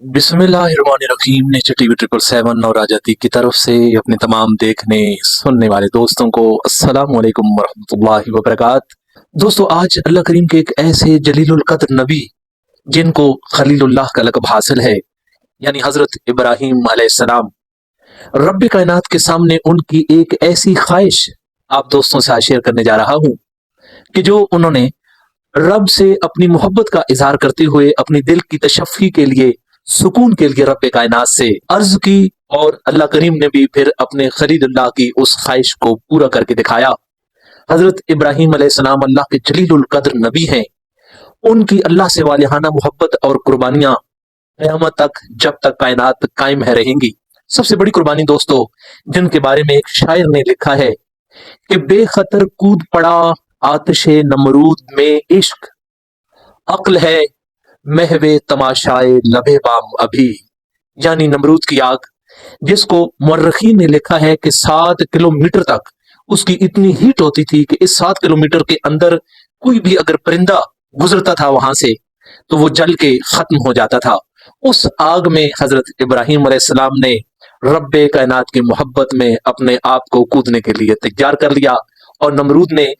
बिस्मिल्लाहिर्रहमानिर्रहीम। Nature TV 777 और आजादी की तरफ से अपने तमाम देखने सुनने वाले दोस्तों को अस्सलाम वालेकुम वरहमतुल्लाहि वबरकात। दोस्तों, आज अल्लाह करीम के एक ऐसे जलीलुल कद्र नबी जिनको खलीलुल्लाह का लक़ब हासिल है, यानी हजरत इब्राहीम अलैहिस्सलाम, रब्बे कायनात के सामने उनकी एक ऐसी ख्वाहिश आप दोस्तों से आज शेयर करने जा रहा हूँ कि जो उन्होंने रब से अपनी मोहब्बत का इजहार करते हुए अपनी दिल की तशफ़ी के लिए, सुकून के लिए रब्बे कायनात से अर्ज की, और अल्लाह करीम ने भी फिर अपने खलीलुल्लाह की उस ख्वाहिश को पूरा करके दिखाया। हजरत इब्राहीम अलैहिस्सलाम अल्लाह के जलीलुल कद्र नबी हैं। उनकी अल्लाह से वालिहाना मोहब्बत और कुर्बानियां क़यामत तक, जब तक कायनात कायम है, रहेंगी। सबसे बड़ी कुर्बानी दोस्तों, जिनके बारे में एक शायर ने लिखा है कि बेखतर कूद पड़ा आतिशे नमरूद में इश्क, अक्ल है महवे तमाशाए लबे बाम अभी। यानी नमरूद की आग, जिसको मुर्रखीन ने लिखा है कि 7 किलोमीटर तक उसकी इतनी हीट होती थी कि इस 7 किलोमीटर के अंदर कोई भी अगर परिंदा गुजरता था वहां से तो वो जल के खत्म हो जाता था। उस आग में हजरत इब्राहीम अलैहिस्सलाम ने रब्बे कायनात की मोहब्बत में अपने आप को कूदने के लिए तैयार कर लिया। और नमरूद ने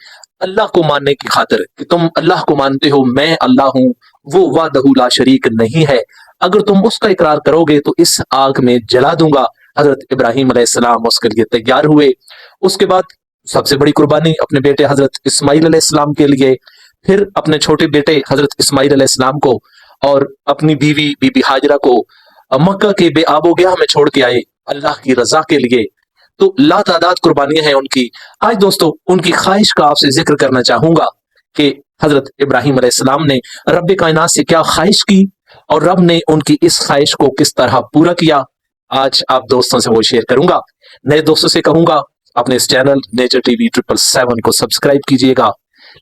अल्लाह को मानने की खातिर कि तुम अल्लाह को मानते हो, मैं अल्लाह हूं, वो वादहू ला शरीक नहीं है, अगर तुम उसका इकरार करोगे तो इस आग में जला दूंगा। हजरत इब्राहीम अलैहिस्सलाम उसके लिए तैयार हुए। उसके बाद सबसे बड़ी कुर्बानी अपने बेटे हजरत इस्माइल अलैहिस्सलाम के लिए, फिर अपने छोटे बेटे हजरत इस्माइल अलैहिस्सलाम को और अपनी बीवी बीबी हाजरा को मक्का के बेआबो गया में छोड़ के आए अल्लाह की रजा के लिए। तो लातादाद कुर्बानियां हैं उनकी। आज दोस्तों, उनकी ख्वाहिश का आपसे जिक्र करना चाहूंगा कि हजरत इब्राहीम अलैहिस्सलाम ने रब्बे कायनात से क्या ख्वाहिश की और रब ने उनकी इस ख्वाहिश को किस तरह पूरा किया। आज आप दोस्तों से वो शेयर करूंगा। नए दोस्तों से कहूंगा, अपने इस चैनल नेचर टीवी 777 को सब्सक्राइब कीजिएगा,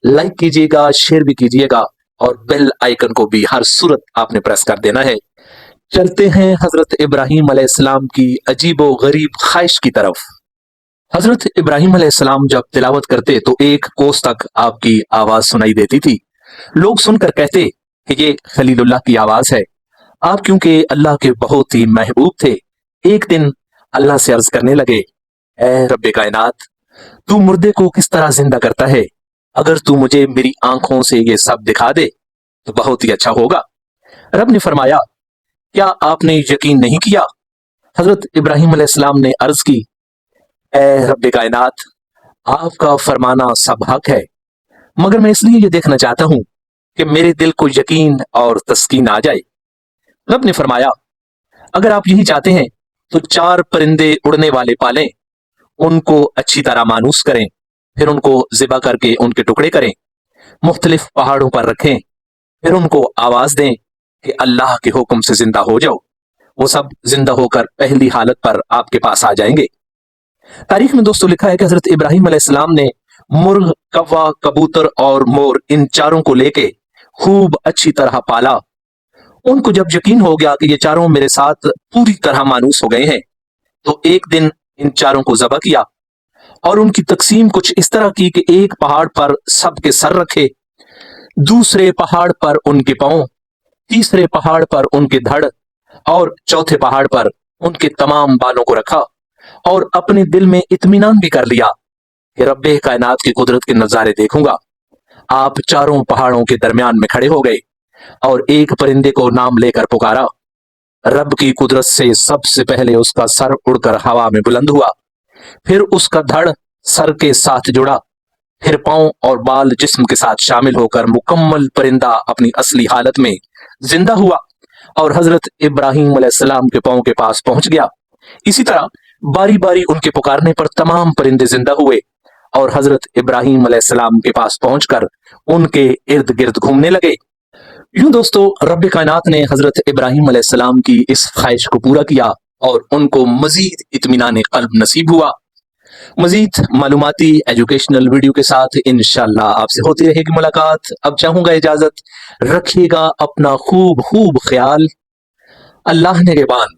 लाइक कीजिएगा, शेयर भी कीजिएगा, और बेल आइकन को भी हर सूरत आपने प्रेस कर देना है। चलते हैं हजरत इब्राहीम अलैहिस्सलाम की अजीबो गरीब ख्वाहिश की तरफ। हजरत इब्राहीम अलैहिस्सलाम जब तिलावत करते तो 1 कोस तक आपकी आवाज सुनाई देती थी। लोग सुनकर कहते कि ये खलीलुल्लाह की आवाज है। आप क्योंकि अल्लाह के बहुत ही महबूब थे, एक दिन अल्लाह से अर्ज करने लगे, ऐ रब्बे कायनात, तू मुर्दे को किस तरह जिंदा करता है? अगर तू मुझे मेरी आंखों से ये सब दिखा दे तो बहुत ही अच्छा होगा। रब ने फरमाया, क्या आपने यकीन नहीं किया? हजरत इब्राहीम अलैहिस्सलाम ने अर्ज की, ऐ रब्बे कायनात, आपका फरमाना सब हक है, मगर मैं इसलिए ये देखना चाहता हूं कि मेरे दिल को यकीन और तस्कीन आ जाए। रब ने फरमाया, अगर आप यही चाहते हैं तो 4 परिंदे उड़ने वाले पालें, उनको अच्छी तरह मानूस करें, फिर उनको ज़िबा करके उनके टुकड़े करें, मुख्तलिफ पहाड़ों पर रखें, फिर उनको आवाज दें कि अल्लाह के हुक्म से जिंदा हो जाओ। वो सब जिंदा होकर पहली हालत पर आपके पास आ जाएंगे। तारीख में दोस्तों लिखा है कि हजरत इब्राहीम अलैहिस्सलाम ने मुर्ग, कौवा, कबूतर और मोर, इन चारों को लेके खूब अच्छी तरह पाला। उनको जब यकीन हो गया कि ये चारों मेरे साथ पूरी तरह मानूस हो गए हैं, तो एक दिन इन चारों को ज़बह किया और उनकी तकसीम कुछ इस तरह की कि एक पहाड़ पर सबके सर रखे, दूसरे पहाड़ पर उनके पांव, तीसरे पहाड़ पर उनके धड़ और चौथे पहाड़ पर उनके तमाम बालों को रखा, और अपने दिल में इत्मीनान भी कर लिया कि रब्बे कायनात की कुदरत के नजारे देखूंगा। आप चारों पहाड़ों के दरमियान में खड़े हो गए और एक परिंदे को नाम लेकर पुकारा। रब की कुदरत से सबसे पहले उसका सर उड़कर हवा में बुलंद हुआ, फिर उसका धड़ सर के साथ जुड़ा, फिर पांव और बाल जिस्म के साथ शामिल होकर मुकम्मल परिंदा अपनी असली हालत में जिंदा हुआ और हजरत इब्राहीम अलैहिस्सलाम के पांव के पास पहुंच गया। इसी तरह बारी बारी उनके पुकारने पर तमाम परिंदे जिंदा हुए और हजरत इब्राहीम अलैहिस्सलाम के पास पहुंचकर उनके इर्द गिर्द घूमने लगे। यूं दोस्तों, रब्बे कायनात ने हजरत इब्राहीम अलैहिस्सलाम की इस ख्वाहिश को पूरा किया और उनको मजीद इत्मीनान क़ल्ब नसीब हुआ। मजीद मालूमाती एजुकेशनल वीडियो के साथ इंशाअल्लाह आपसे होती रहेगी मुलाकात। अब चाहूंगा इजाजत, रखिएगा अपना खूब खूब ख्याल। अल्लाह ने निगहबान।